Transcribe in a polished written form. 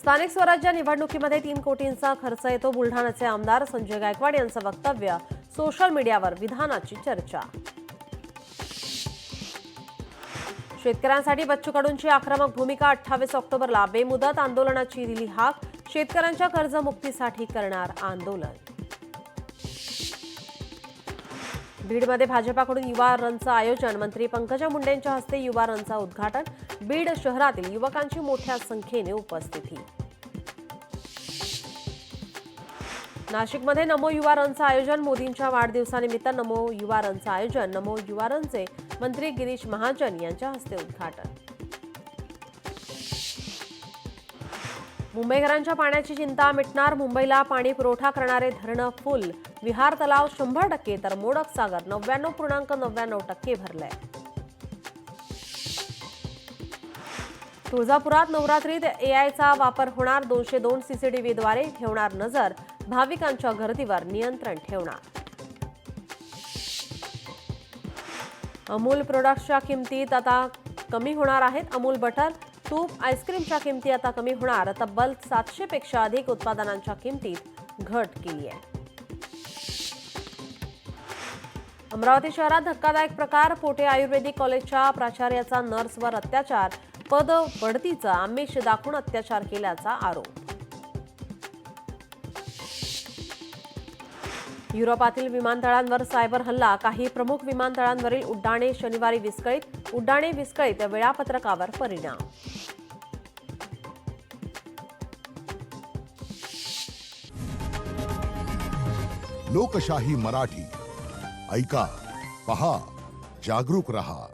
स्थानिक स्वराज्य निवडणुकीमध्ये 3 कोटींचा खर्च येतो. बुलढाण्याचे आमदार संजय गायकवाड यांचं वक्तव्य सोशल मीडियावर विधानाची चर्चा. शेतकऱ्यांसाठी बच्चू कडूंची आक्रमक भूमिका. 28 ऑक्टोबरला बेमुदत आंदोलनाची दिली हाक. शेतकऱ्यांच्या कर्जमुक्तीसाठी करणार आंदोलन. बीडमध्ये भाजपाकडून युवा रनचं आयोजन. मंत्री पंकजा मुंडेंच्या हस्ते युवा रनचं उद्घाटन. बीड शहरातील युवकांची मोठ्या संख्येने उपस्थिती. नाशिकमध्ये नमो युवा रनचं आयोजन. मोदींच्या वाढदिवसानिमित्त नमो युवा रनचं आयोजन. नमो युवा रनचे मंत्री गिरीश महाजन यांच्या हस्ते उद्घाटन. मुंबईकरांच्या पाण्याची चिंता मिटणार. मुंबईला पाणी पुरवठा करणारे धरणं फुल. विहार तलाव 100% तर मोडक सागर 99.99% भरलंय. तुळजापुरात नवरात्रीत एआयचा वापर होणार. 202 सीसीटीव्हीद्वारे ठेवणार नजर. भाविकांच्या गर्दीवर नियंत्रण ठेवणार. अमूल प्रोडक्ट्सच्या किमतीत आता कमी होणार आहेत. अमूल बटर, तूप, आईस्क्रीमच्या किमती आता कमी होणार. तब्बल 700 पेक्षा अधिक उत्पादनांच्या किमतीत घट केली आहे. अमरावती शहरात धक्कादायक प्रकार. पोटे आयुर्वेदिक कॉलेजच्या प्राचार्याचा नर्सवर अत्याचार. पद बढतीचा आमिष दाखवून अत्याचार केल्याचा आरोप. युरोपातील विमानतळांवर सायबर हल्ला. काही प्रमुख विमानतळांवरील उड्डाणे शनिवारी विस्कळीत. उड्डाणे विस्कळीत वेळापत्रकावर परिणाम. लोकशाही मराठी ऐका, पहा, जागरूक रहा.